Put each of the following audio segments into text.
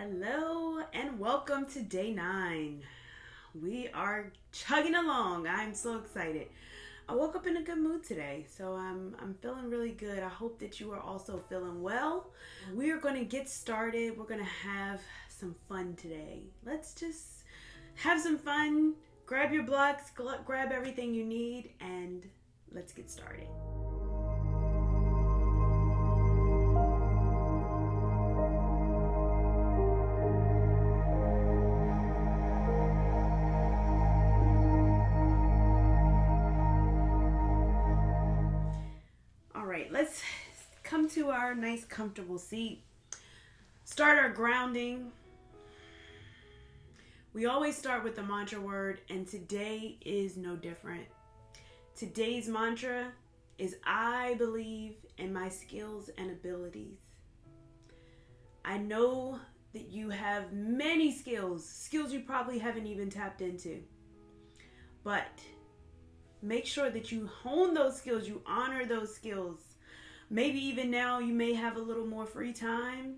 Hello and welcome to day 9. We are chugging along. I'm so excited. I woke up in a good mood today, so I'm feeling really good. I hope that you are also feeling well. We are going to get started. We're going to have some fun today. Let's just have some fun. Grab your blocks, grab everything you need, and let's get started. Let's come to our nice comfortable seat. Start our grounding. We always start with the mantra word, and today is no different. Today's mantra is I believe in my skills and abilities. I know that you have many skills you probably haven't even tapped into. But make sure that you hone those skills, you honor those skills. Maybe even now you may have a little more free time.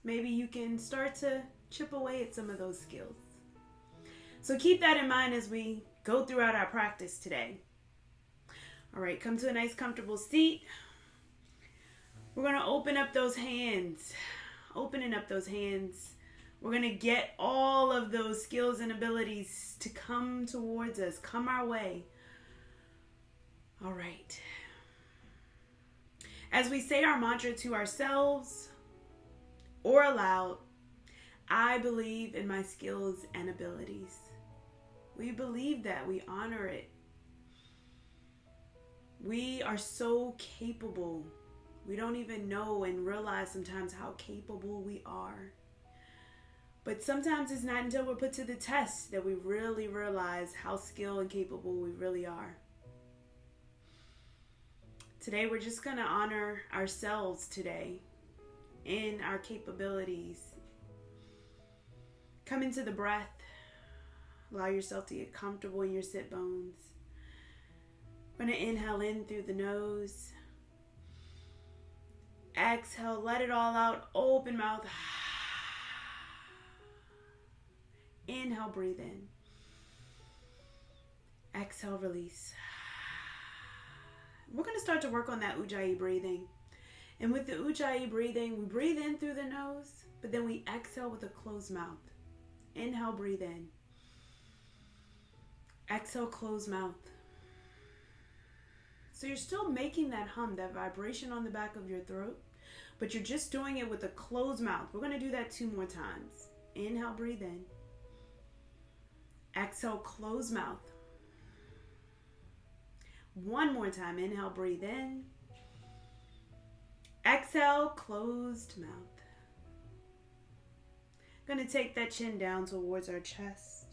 Maybe you can start to chip away at some of those skills. So keep that in mind as we go throughout our practice today. All right, come to a nice comfortable seat. We're going to open up those hands. Opening up those hands. We're going to get all of those skills and abilities to come towards us, come our way. All right. As we say our mantra to ourselves or aloud, I believe in my skills and abilities. We believe that. We honor it. We are so capable. We don't even know and realize sometimes how capable we are. But sometimes it's not until we're put to the test that we really realize how skilled and capable we really are. Today we're just going to honor ourselves today in our capabilities. Come into the breath. Allow yourself to get comfortable in your sit bones. We're going to inhale in through the nose. Exhale, let it all out. Open mouth. Inhale, breathe in. Exhale, release. We're going to start to work on that Ujjayi breathing. And with the Ujjayi breathing, we breathe in through the nose, but then we exhale with a closed mouth. Inhale, breathe in. Exhale, closed mouth. So you're still making that hum, that vibration on the back of your throat, but you're just doing it with a closed mouth. We're going to do that 2 more times. Inhale, breathe in. Exhale, closed mouth. 1 more time. Inhale, breathe in. Exhale, closed mouth. Going to take that chin down towards our chest.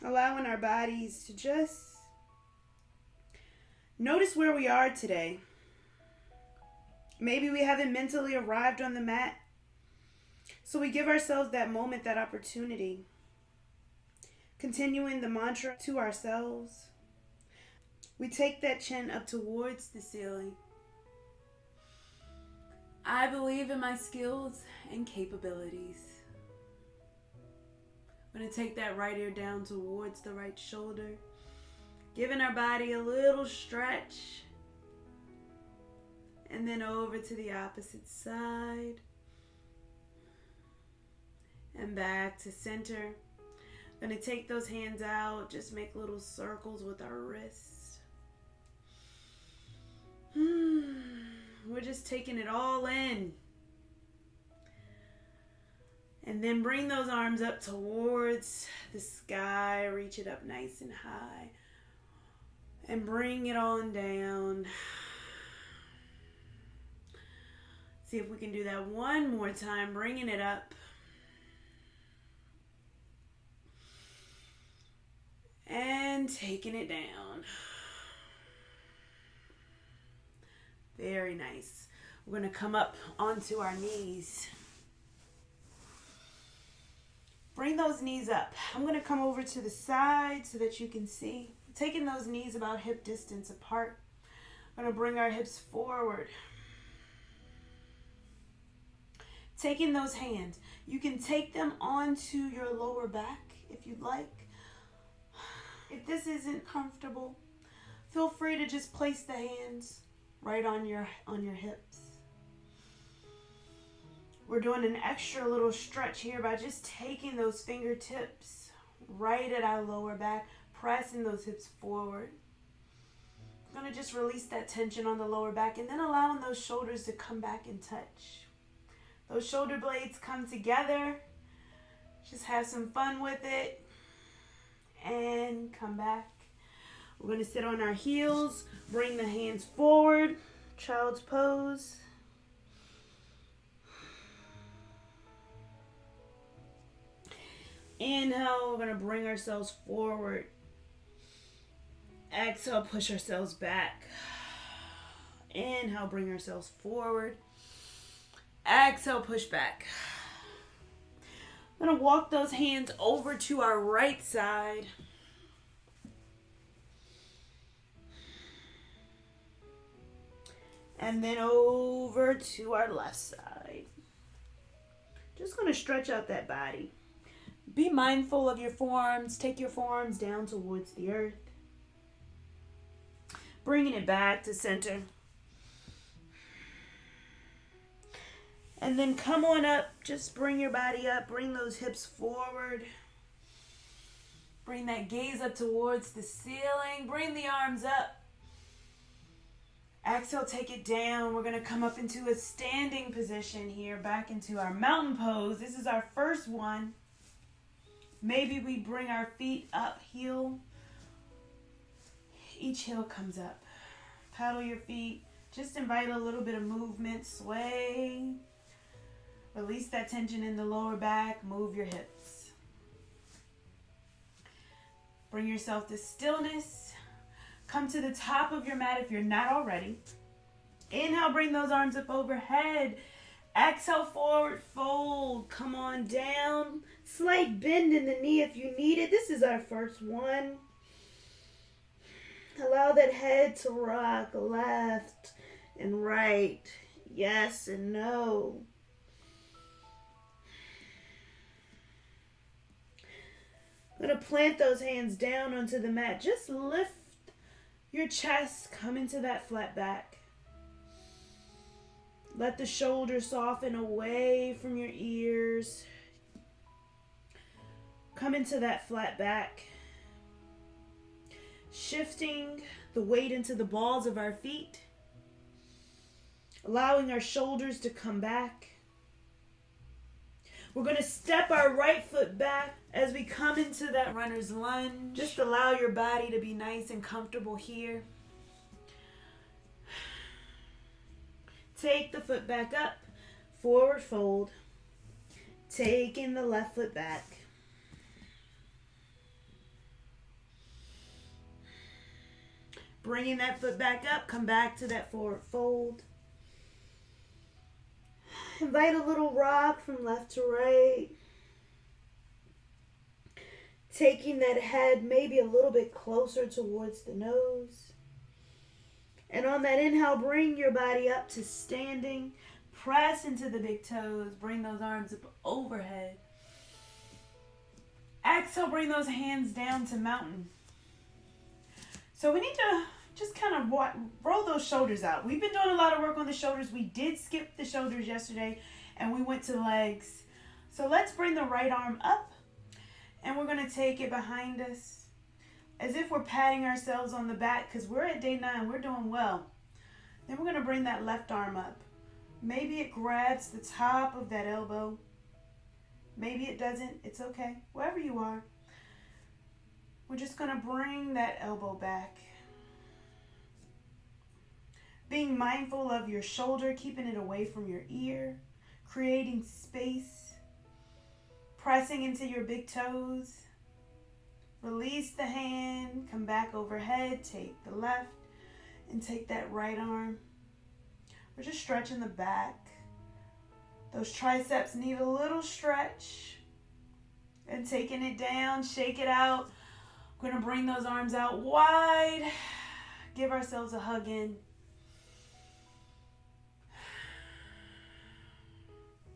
Allowing our bodies to just notice where we are today. Maybe we haven't mentally arrived on the mat. So we give ourselves that moment, that opportunity. Continuing the mantra to ourselves. We take that chin up towards the ceiling. I believe in my skills and capabilities. I'm going to take that right ear down towards the right shoulder. Giving our body a little stretch. And then over to the opposite side. And back to center. Going to take those hands out, just make little circles with our wrists. We're just taking it all in. And then bring those arms up towards the sky, reach it up nice and high. And bring it on down. See if we can do that 1 more time, bringing it up. And taking it down. Very nice. We're going to come up onto our knees. Bring those knees up. I'm going to come over to the side so that you can see. Taking those knees about hip distance apart. I'm going to bring our hips forward. Taking those hands, you can take them onto your lower back if you'd like. If this isn't comfortable, feel free to just place the hands right on your hips. We're doing an extra little stretch here by just taking those fingertips right at our lower back, pressing those hips forward. We're going to just release that tension on the lower back and then allowing those shoulders to come back and touch. Those shoulder blades come together. Just have some fun with it. And come back. We're going to sit on our heels. Bring the hands forward. Child's pose. Inhale, we're going to bring ourselves forward. Exhale, push ourselves back. Inhale, bring ourselves forward. Exhale, push back. I'm going to walk those hands over to our right side. And then over to our left side. Just going to stretch out that body. Be mindful of your forearms. Take your forearms down towards the earth. Bringing it back to center. And then come on up. Just bring your body up. Bring those hips forward. Bring that gaze up towards the ceiling. Bring the arms up. Exhale, take it down. We're going to come up into a standing position here. Back into our mountain pose. This is our first one. Maybe we bring our feet up, heel. Each heel comes up. Paddle your feet. Just invite a little bit of movement. Sway. Release that tension in the lower back. Move your hips. Bring yourself to stillness. Come to the top of your mat if you're not already. Inhale, bring those arms up overhead. Exhale, forward fold. Come on down. Slight bend in the knee if you need it. This is our first one. Allow that head to rock left and right. Yes and no. I'm going to plant those hands down onto the mat. Just lift your chest. Come into that flat back. Let the shoulders soften away from your ears. Come into that flat back. Shifting the weight into the balls of our feet. Allowing our shoulders to come back. We're going to step our right foot back as we come into that runner's lunge. Just allow your body to be nice and comfortable here. Take the foot back up, forward fold. Taking the left foot back. Bringing that foot back up, come back to that forward fold. Invite a little rock from left to right. Taking that head maybe a little bit closer towards the nose. And on that inhale, bring your body up to standing. Press into the big toes. Bring those arms up overhead. Exhale, bring those hands down to mountain. So we need to just kind of roll those shoulders out. We've been doing a lot of work on the shoulders. We did skip the shoulders yesterday and we went to legs. So let's bring the right arm up and we're going to take it behind us as if we're patting ourselves on the back because we're at day 9. We're doing well. Then we're going to bring that left arm up. Maybe it grabs the top of that elbow. Maybe it doesn't. It's okay. Wherever you are. We're just going to bring that elbow back. Being mindful of your shoulder, keeping it away from your ear, creating space, pressing into your big toes. Release the hand, come back overhead, take the left, and take that right arm. We're just stretching the back. Those triceps need a little stretch. And taking it down, shake it out. We're going to bring those arms out wide. Give ourselves a hug in.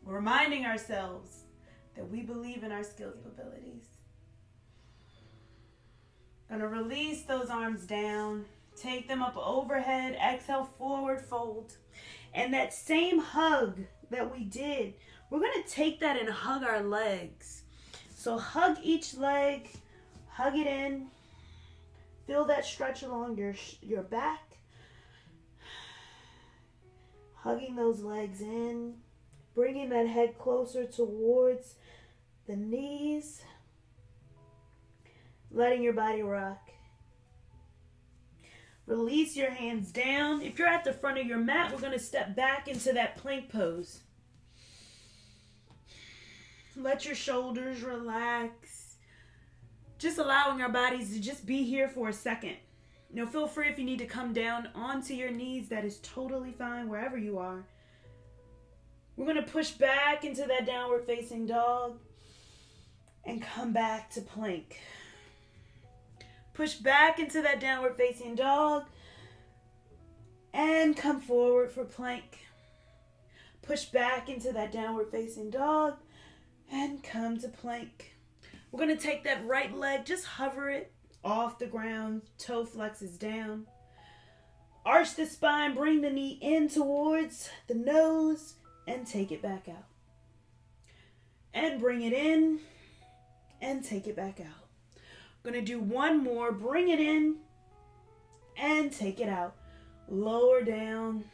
We're reminding ourselves that we believe in our skills and abilities. Gonna release those arms down. Take them up overhead. Exhale, forward fold. And that same hug that we did, we're gonna take that and hug our legs. So hug each leg. Hug it in. Feel that stretch along your back. Hugging those legs in. Bringing that head closer towards the knees. Letting your body rock. Release your hands down. If you're at the front of your mat, we're going to step back into that plank pose. Let your shoulders relax. Just allowing our bodies to just be here for a second. Feel free if you need to come down onto your knees. That is totally fine wherever you are. We're going to push back into that downward facing dog and come back to plank. Push back into that downward facing dog and come forward for plank. Push back into that downward facing dog and come to plank. We're going to take that right leg, just hover it off the ground, toe flexes down. Arch the spine, bring the knee in towards the nose and take it back out. And bring it in and take it back out. Going to do one more. Bring it in and take it out. Lower down.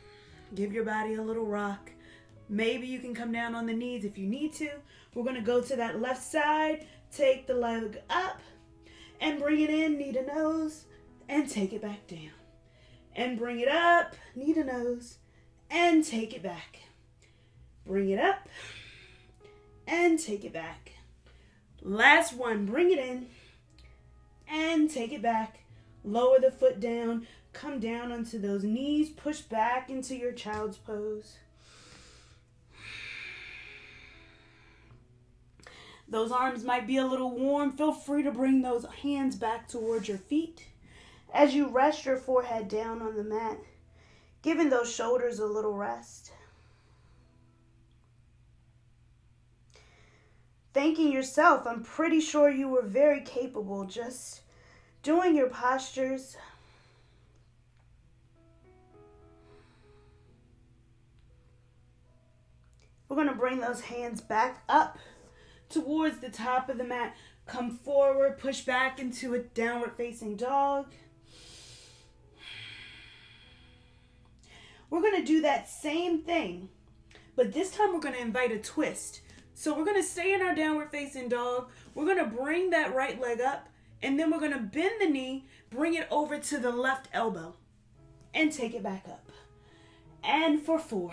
Give your body a little rock. Maybe you can come down on the knees if you need to. We're going to go to that left side. Take the leg up and bring it in, knee to nose, and take it back down. And bring it up, knee to nose, and take it back. Bring it up and take it back. Last one. Bring it in and take it back. Lower the foot down. Come down onto those knees. Push back into your child's pose. Those arms might be a little warm. Feel free to bring those hands back towards your feet. As you rest your forehead down on the mat, giving those shoulders a little rest. Thanking yourself. I'm pretty sure you were very capable just doing your postures. We're going to bring those hands back up towards the top of the mat. Come forward, push back into a downward facing dog. We're going to do that same thing, but this time we're going to invite a twist. So we're going to stay in our downward facing dog. We're going to bring that right leg up, and then we're going to bend the knee, bring it over to the left elbow, and take it back up. And for 4,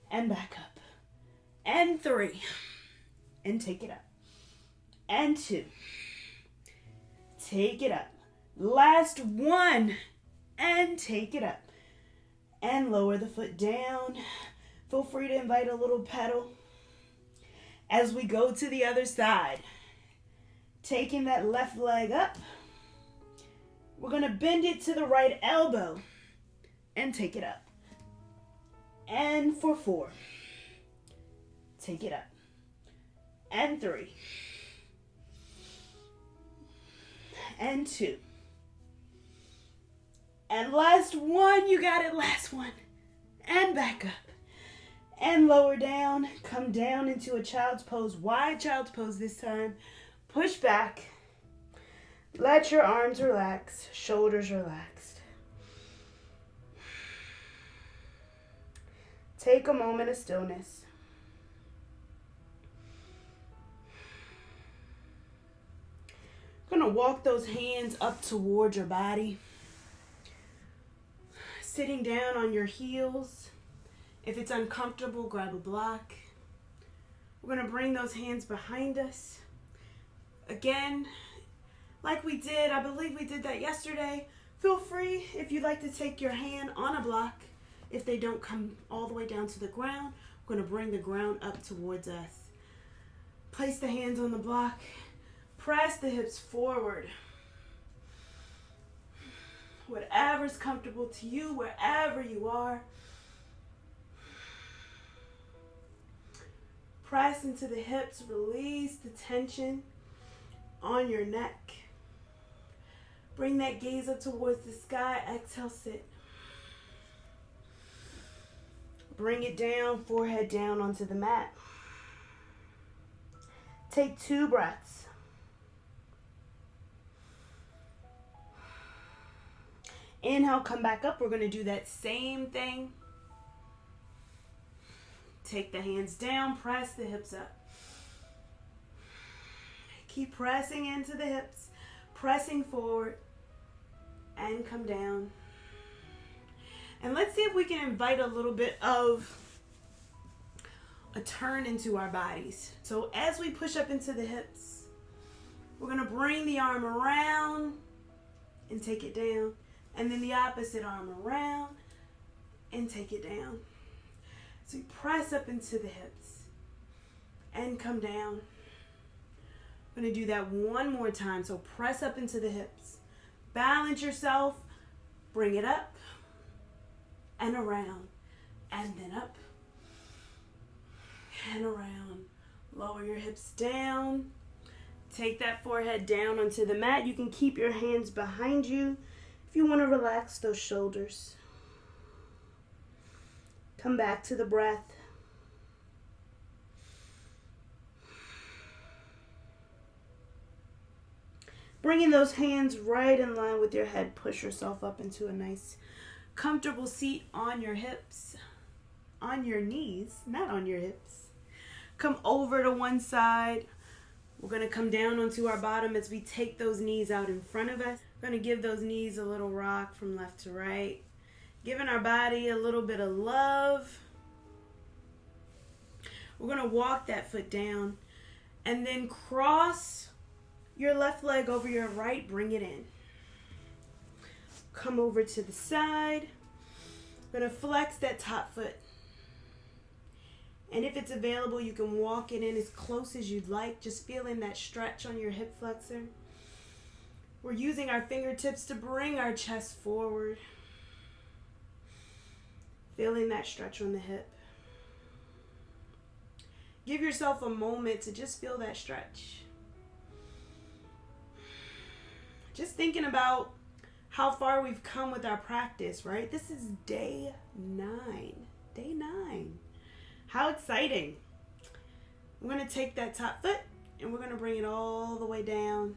and back up, and 3, and take it up, and 2, take it up. Last one, and take it up, and lower the foot down. Feel free to invite a little pedal. As we go to the other side, taking that left leg up, we're going to bend it to the right elbow and take it up. And for 4, take it up. And 3, and 2, and last one. You got it. Last one. And back up. And lower down. Come down into a child's pose. Wide child's pose this time. Push back. Let your arms relax. Shoulders relaxed. Take a moment of stillness. Going to walk those hands up towards your body. Sitting down on your heels. If it's uncomfortable, grab a block. We're going to bring those hands behind us. Again, like we did, I believe we did that yesterday. Feel free, if you'd like to take your hand on a block. If they don't come all the way down to the ground, we're going to bring the ground up towards us. Place the hands on the block. Press the hips forward. Whatever's comfortable to you, wherever you are. press into the hips, release the tension on your neck. Bring that gaze up towards the sky. Exhale, sit. Bring it down, forehead down onto the mat. Take 2 breaths. Inhale, come back up. We're going to do that same thing. Take the hands down, press the hips up. Keep pressing into the hips, pressing forward, and come down. And let's see if we can invite a little bit of a turn into our bodies. So as we push up into the hips, we're going to bring the arm around and take it down. And then the opposite arm around and take it down. So you press up into the hips and come down. I'm going to do that one more time. So press up into the hips. Balance yourself. Bring it up and around. And then up and around. Lower your hips down. Take that forehead down onto the mat. You can keep your hands behind you if you want to relax those shoulders. Come back to the breath. Bringing those hands right in line with your head. Push yourself up into a nice, comfortable seat on your hips. On your knees, not on your hips. Come over to one side. We're going to come down onto our bottom as we take those knees out in front of us. We're going to give those knees a little rock from left to right. Giving our body a little bit of love. We're going to walk that foot down and then cross your left leg over your right. Bring it in. Come over to the side. We're going to flex that top foot. And if it's available, you can walk it in as close as you'd like, just feeling that stretch on your hip flexor. We're using our fingertips to bring our chest forward. Feeling that stretch on the hip. Give yourself a moment to just feel that stretch. Just thinking about how far we've come with our practice, right? This is day 9. Day 9. How exciting. We're going to take that top foot and we're going to bring it all the way down,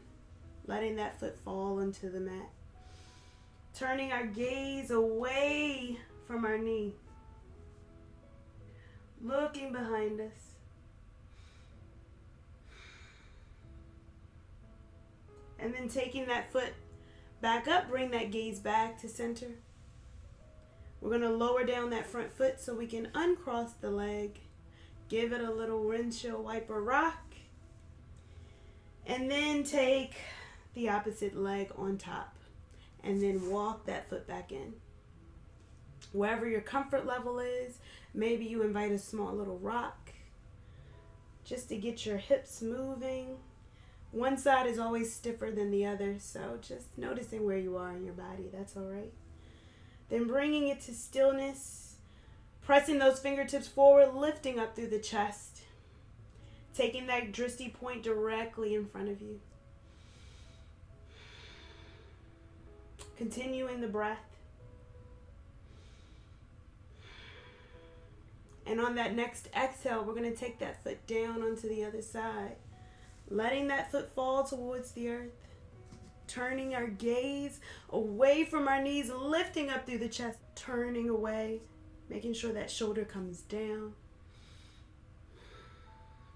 letting that foot fall into the mat. Turning our gaze away from our knee. Looking behind us. And then taking that foot back up, bring that gaze back to center. We're going to lower down that front foot so we can uncross the leg. Give it a little windshield wiper rock. And then take the opposite leg on top. And then walk that foot back in. Wherever your comfort level is, maybe you invite a small little rock just to get your hips moving. One side is always stiffer than the other, so just noticing where you are in your body, that's all right. Then bringing it to stillness, pressing those fingertips forward, lifting up through the chest, taking that drishti point directly in front of you. Continuing the breath. And on that next exhale, we're going to take that foot down onto the other side, letting that foot fall towards the earth. Turning our gaze away from our knees, lifting up through the chest, turning away, making sure that shoulder comes down.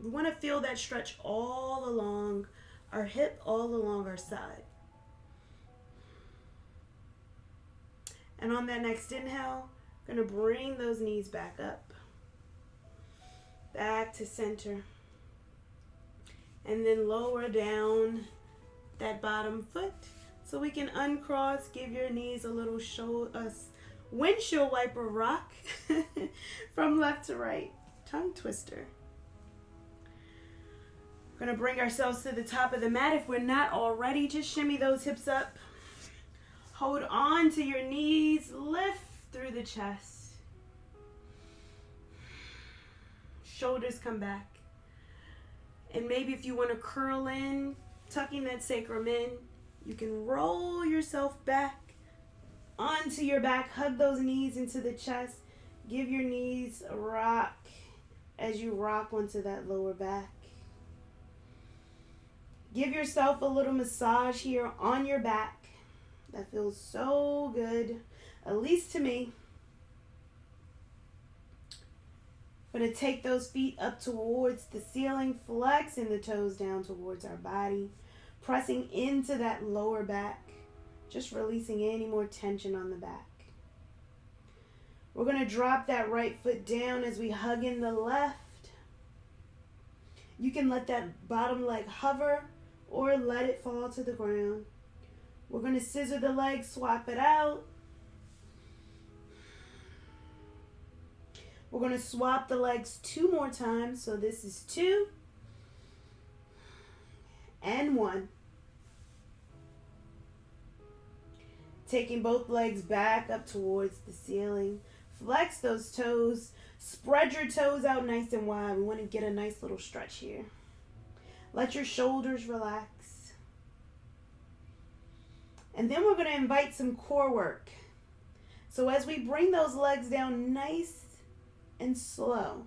We want to feel that stretch all along our hip, all along our side. And on that next inhale, we're going to bring those knees back up, back to center. And then lower down that bottom foot so we can uncross. Give your knees a little windshield wiper rock from left to right. Tongue twister. We're going to bring ourselves to the top of the mat. If we're not already, just shimmy those hips up. Hold on to your knees. Lift through the chest. Shoulders come back. And maybe if you want to curl in, tucking that sacrum in, you can roll yourself back onto your back. Hug those knees into the chest. Give your knees a rock as you rock onto that lower back. Give yourself a little massage here on your back. That feels so good, at least to me. We're going to take those feet up towards the ceiling, flexing the toes down towards our body, pressing into that lower back, just releasing any more tension on the back. We're going to drop that right foot down as we hug in the left. You can let that bottom leg hover or let it fall to the ground. We're going to scissor the leg, swap it out. We're going to swap the legs 2 more times. So this is 2 and 1. Taking both legs back up towards the ceiling. Flex those toes. Spread your toes out nice and wide. We want to get a nice little stretch here. Let your shoulders relax. And then we're going to invite some core work. So as we bring those legs down nice and slow,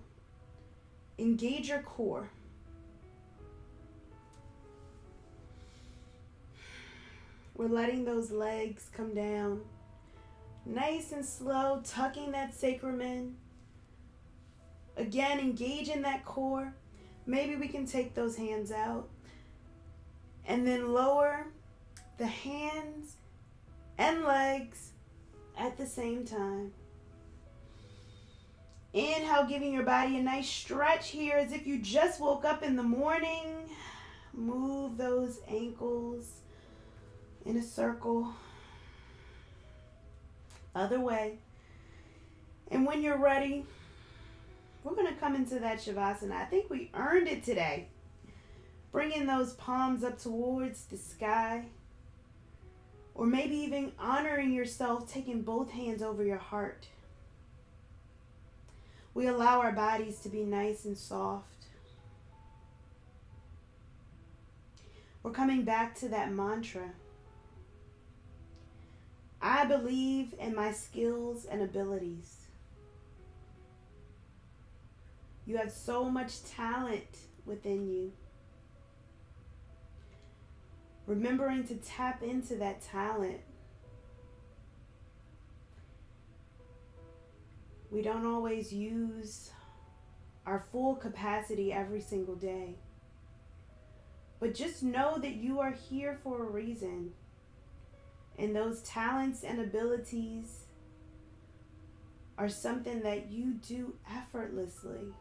engage your core. We're letting those legs come down nice and slow, tucking that sacrum in. Again, engage in that core. Maybe we can take those hands out and then lower the hands and legs at the same time. Inhale, giving your body a nice stretch here as if you just woke up in the morning. Move those ankles in a circle. Other way. And when you're ready, we're going to come into that Savasana. I think we earned it today. Bringing those palms up towards the sky. Or maybe even honoring yourself, taking both hands over your heart. We allow our bodies to be nice and soft. We're coming back to that mantra. I believe in my skills and abilities. You have so much talent within you. Remembering to tap into that talent. We don't always use our full capacity every single day. But just know that you are here for a reason. And those talents and abilities are something that you do effortlessly.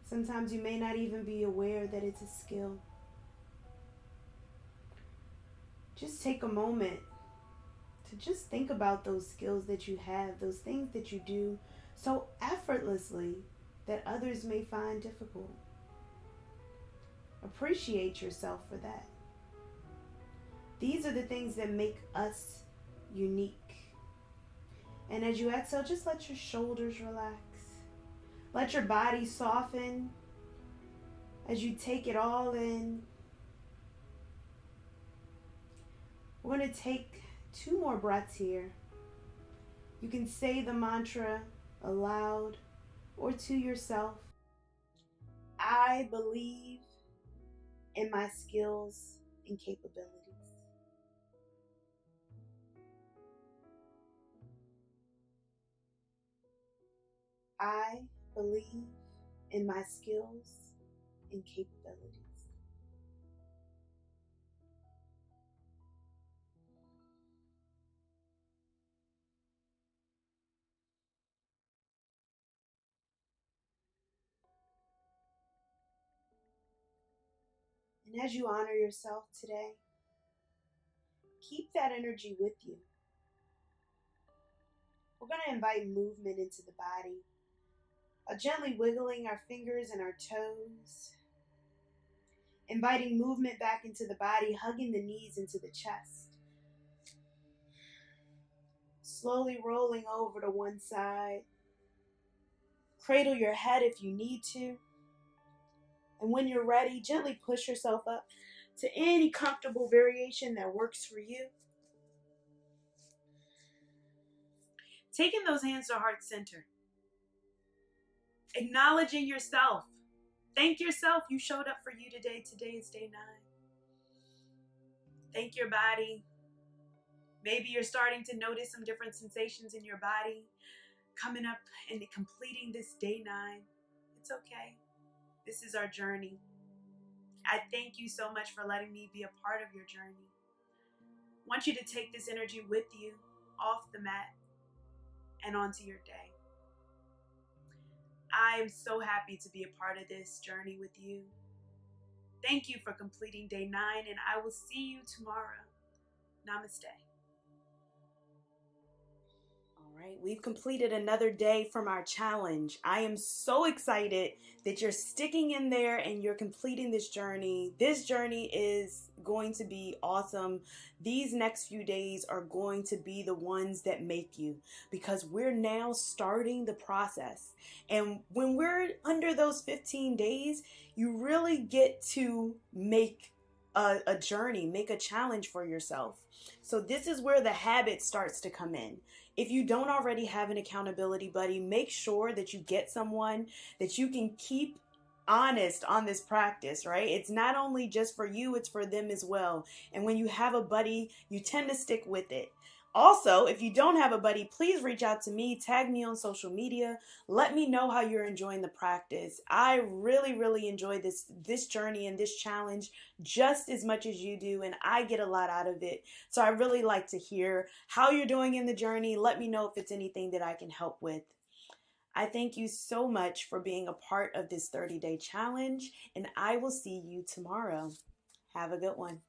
Sometimes you may not even be aware that it's a skill. Just take a moment to just think about those skills that you have, those things that you do so effortlessly that others may find difficult. Appreciate yourself for that. These are the things that make us unique. And as you exhale, just let your shoulders relax. Let your body soften as you take it all in. We're going to take 2 more breaths here. You can say the mantra aloud or to yourself. I believe in my skills and capabilities. I believe in my skills and capabilities. And as you honor yourself today, keep that energy with you. We're going to invite movement into the body, gently wiggling our fingers and our toes, inviting movement back into the body, hugging the knees into the chest. Slowly rolling over to one side. Cradle your head if you need to. And when you're ready, gently push yourself up to any comfortable variation that works for you. Taking those hands to heart center. Acknowledging yourself. Thank yourself you showed up for you today. Today is day 9. Thank your body. Maybe you're starting to notice some different sensations in your body coming up and completing this day 9. It's okay. This is our journey. I thank you so much for letting me be a part of your journey. I want you to take this energy with you off the mat and onto your day. I am so happy to be a part of this journey with you. Thank you for completing day 9, and I will see you tomorrow. Namaste. All right, we've completed another day from our challenge. I am so excited that you're sticking in there and you're completing this journey. This journey is going to be awesome. These next few days are going to be the ones that make you, because we're now starting the process. And when we're under those 15 days, you really get to make a journey, make a challenge for yourself. So this is where the habit starts to come in. If you don't already have an accountability buddy, make sure that you get someone that you can keep honest on this practice, right? It's not only just for you, it's for them as well. And when you have a buddy, you tend to stick with it. Also, if you don't have a buddy, please reach out to me, tag me on social media. Let me know how you're enjoying the practice. I really enjoy this journey and this challenge just as much as you do, and I get a lot out of it. So I really like to hear how you're doing in the journey. Let me know if it's anything that I can help with. I thank you so much for being a part of this 30-day challenge, and I will see you tomorrow. Have a good one.